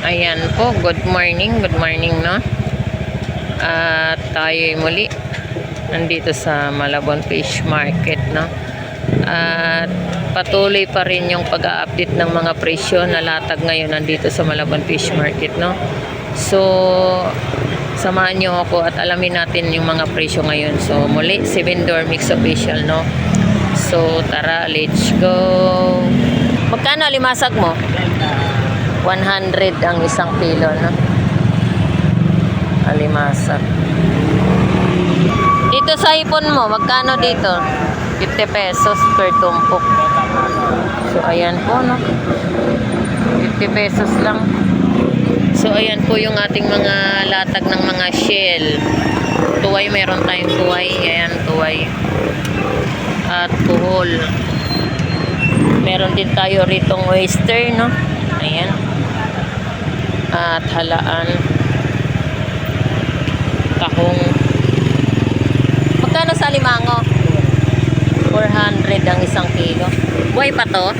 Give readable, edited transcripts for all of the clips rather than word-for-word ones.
Ayan po, good morning, no? At tayo muli nandito sa Malabon Fish Market, no? At patuloy pa rin yung pag-a-update ng mga presyo na latag ngayon nandito sa Malabon Fish Market, no? So, samahan nyo ako at alamin natin yung mga presyo ngayon. So, muli, 7-door mix official, no? So, tara, let's go. Magkano limasag mo? 100 ang isang kilo, no? Alimasag. Dito sa ipon mo, magkano dito? 50 pesos per tumpok. So, ayan po, no? 50 pesos lang. So, ayan po yung ating mga latag ng mga shell. Tuway, meron tayong tuway. Ayan, tuway. At kuhol. Meron din tayo ritong oyster, no? Ayan. At halaan. Tahong. Magkano sa limango? 400 ang isang kilo. Buhay pa to?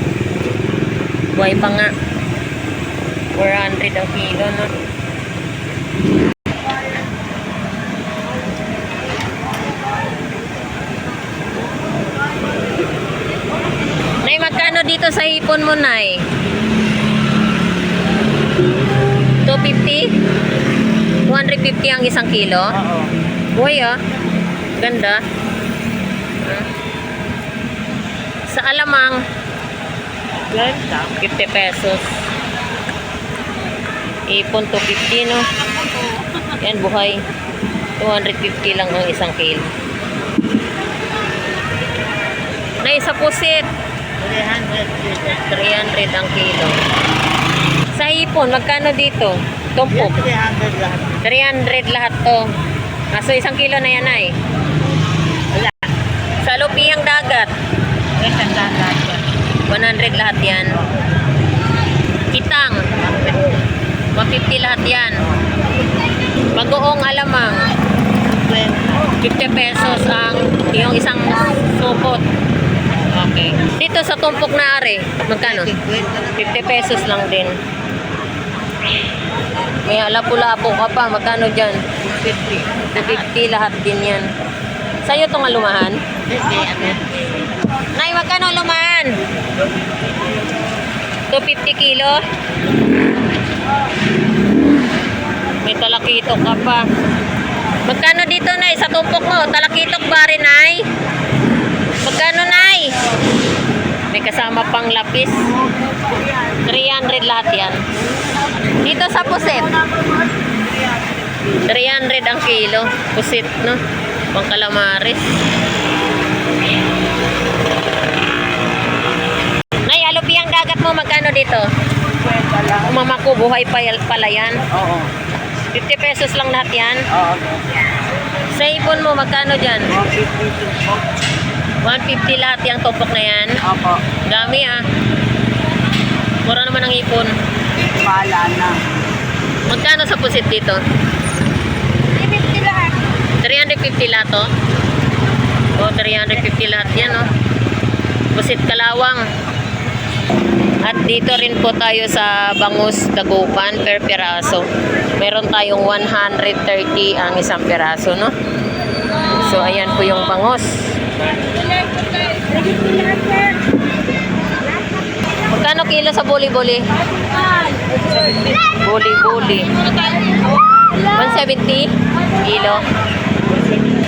Buhay pa nga. 400 ang kilo, no? Nay, magkano dito sa ipon mo, Nay? 250? 250 ang isang kilo? Oo. Buhay, ah. Ganda. Sa alamang, Ganda. 50 pesos. Ipon 250, no? Yan, buhay. 250 lang ang isang kilo. Na isa pusit. 300 ang kilo. Sa ipon, magkano dito? Tumpok. 300 lahat. 300 lahat to. So, isang kilo na yan ay. Wala. Sa lupiyang dagat, Isang lahat. 100 lahat yan. Kitang, 150 lahat yan. Bagoong alamang, 50 pesos ang yung isang supot. Okay. Dito sa tumpok na ari, magkano? 50 pesos lang din. May lapu-lapo ka pa, magkano dyan? 50 lahat din yan. Sa'yo itong alumahan? Nay, magkano alumahan? 250 kilo? May talakitok ka pa. Magkano dito, Nay? Sa tumpok mo, talakitok ba rin, Nay? Magkano, Nay? May kasama pang lapis. 300 lahat yan. Dito sa pusit, 300 ang kilo. Pusit, no? Pang calamares. Nay, alupiyang dagat mo, magkano dito? Mamako, buhay pala yan. Oo. 50 pesos lang lahat yan. Oo. Sa ipon mo, magkano dyan? 150 lahat yung tupok na yan. Opo. Dami, ah. Mura naman ang ipon. Bahala na. Magkano sa pusit dito? 350 lahat. 350 lahat, oh. O, 350 lahat yan, oh. Pusit kalawang. At dito rin po tayo sa bangus dagupan per piraso. Meron tayong 130 ang isang piraso, no? So, ayan po yung bangus. Magkano kilo sa buli-buli? Buli-buli. 170 kilo.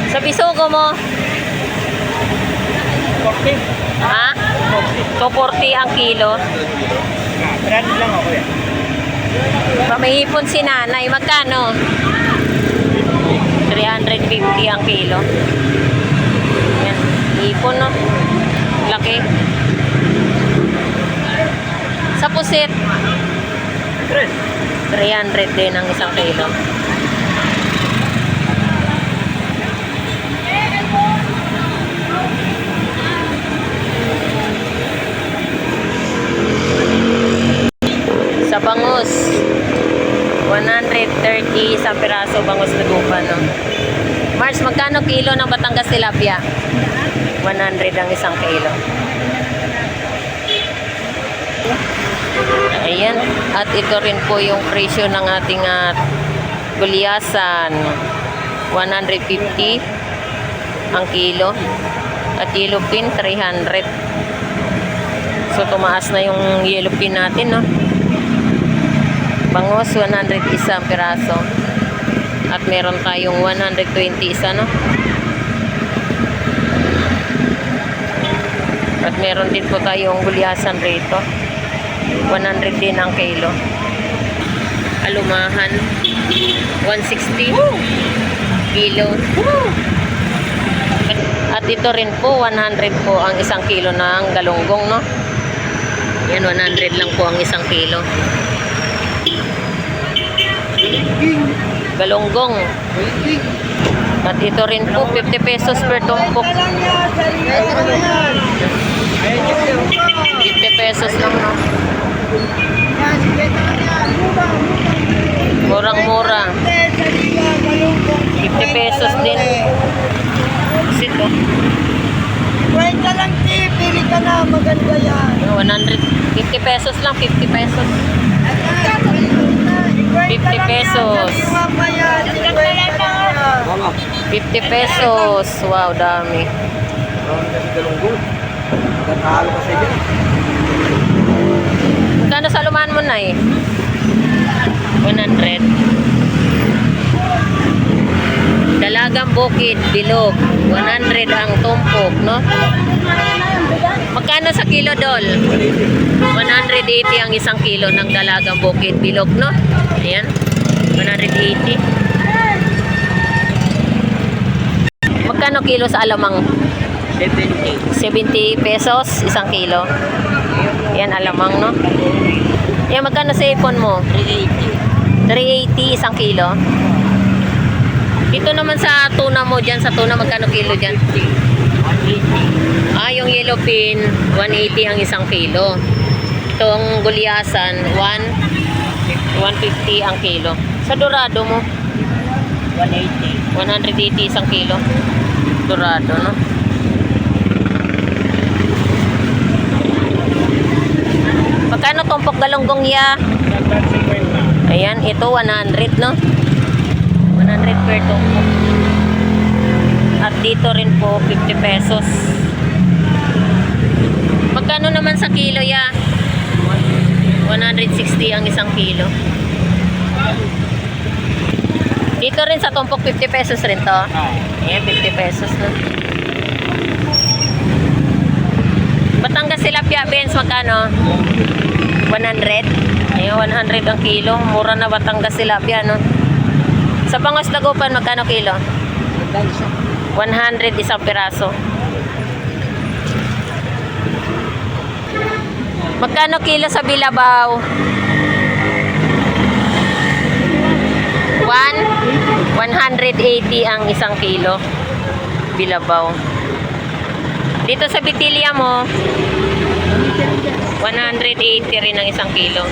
Sa bisugo mo? 40. Ha? 240 ang kilo. Brand lang ako yan. Pamihipon si nanay. Magkano? 350 ang kilo. Yan. Hipon, no? Laki. Sa pusit, 300 din ang isang kilo. Sa bangus, 130 sa piraso bangus dagupan, no? Mars, magkano kilo ng Batangas tilapia? 100 ang isang kilo. Ayan. At ito rin po yung presyo ng ating gulyasan. 150 ang kilo. At yellow pin, 300. So, tumaas na yung yellow pin natin, no? Bangos, 100 isa ang piraso. At meron tayong 120 isa, no? At meron din po tayong gulyasan rito. 100 din ang kilo. Alumahan, 160 kilo. At ito rin po, 100 po ang isang kilo ng galunggong, no? Yan, 100 lang po ang isang kilo. Galunggong. At ito rin po, 50 pesos per tumpok. 50 pesos lang, no? Murang-mura. 50 pesos din. Sito. Kwenta lang, T. Pili ka na. Maganda yan. 100. 50 pesos lang, 50 pesos. 50 pesos. 50 pesos. Wow, dami. Magkano sa lumaan mo na eh? 100. Dalagang bukid, bilog. 100 ang tumpok, no? Magkano sa kilo, Dol? 180 ang isang kilo ng dalagang bukid, bilog, no? Ayan. 180. Magkano kilo sa alamang? 70 pesos isang kilo. Yan, alamang, no? Yan, magkano sa ipon mo? 380 isang kilo. Dito naman sa tuna mo dyan, sa tuna, magkano kilo dyan? 180. Yung yellow pin, 180 ang isang kilo. Itong gulyasan, 150 ang kilo. Sa dorado mo? 180. 180 isang kilo. Dorado, no? Magkano tumpok galunggong ya? Ayan, ito 100, no? 100 per tumpok. At dito rin po 50 pesos. Magkano naman sa kilo ya? 160 ang isang kilo. Dito rin sa tumpok 50 pesos rin to. Ayan, 50 pesos, no? Batangas tilapia, Benz, magkano? 100. Ayan, 100 ang kilo. Mura na Batangas tilapia, no? Sa Bangos Dagupan, magkano kilo? 100 isang piraso. Magkano kilo sa Bilabaw? 180 ang isang kilo. Bilabaw. Dito sa Bitilia mo, 180 rin ang isang kilo.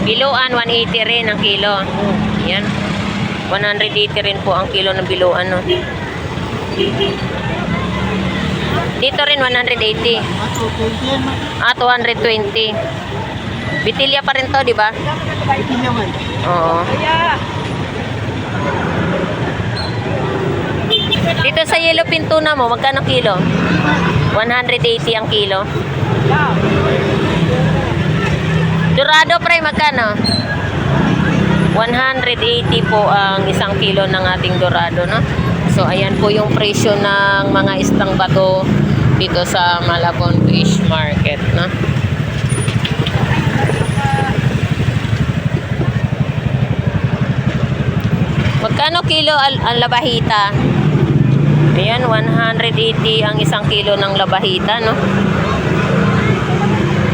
Biluan, 180 rin ang kilo. Yan. 180 rin po ang kilo ng biluan, no? Dito rin 180. 220. Bitilia pa rin to, di ba? Oo. Dito sa yellow pin tuna mo, magkano kilo? 180 ang kilo. Dorado pre, magkano? 180 po ang isang kilo ng ating dorado, no? So, ayan po yung presyo ng mga istang bato dito sa Malabon Fish Market, no? Magkano kilo ang labahita? Ayan, 180 ang isang kilo ng labahita, no?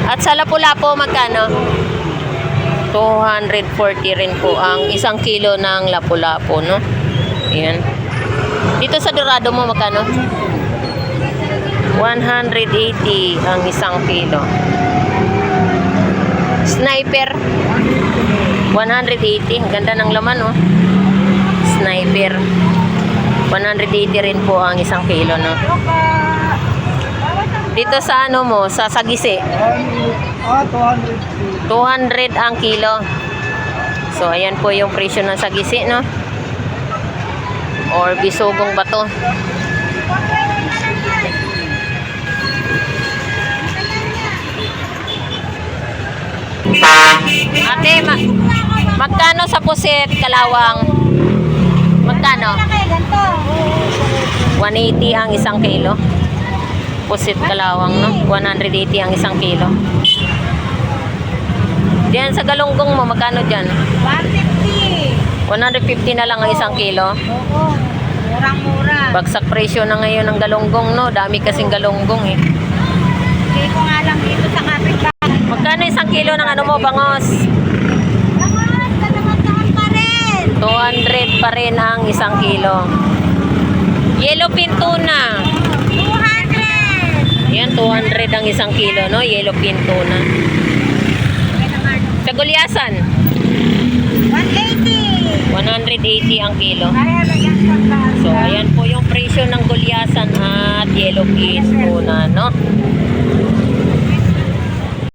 At sa lapu-lapu, magkano? 240 rin po ang isang kilo ng lapu-lapu, no? Ayan. Dito sa dorado mo, magkano? 180 ang isang kilo. Sniper, 180. Ang ganda ng laman, no? Sniper, 180 rin po ang isang kilo, no? Dito sa ano mo, sa Sagisi, 200. 200 ang kilo. So, ayan po yung presyo ng sagisi, no? Or bisugong bato. Ate, magkano sa pusit, kalawang? Magkano? 180 ang isang kilo. Pusit kalawang, no? 180 ang isang kilo. Diyan sa galunggong mo, magkano dyan? 150. 150 na lang ang isang kilo. Oo. Murang-mura. Bagsak presyo na ngayon ng galunggong, no? Dami kasing galunggong, eh. Bigay ko nga lang dito sa kapitbahay. Magkano isang kilo ng ano mo, bangos? Naman, kalamantahan pa rin. 200 pa rin ang isang kilo. Yellow pin tuna. 200. Yan, 200 ang isang kilo, no? Yellow pin tuna. Sa gulyasan, 180. 180 ang kilo. Kaya ba yan sa plaza? So, ayan po yung presyo ng gulyasan at yellow pin tuna, no?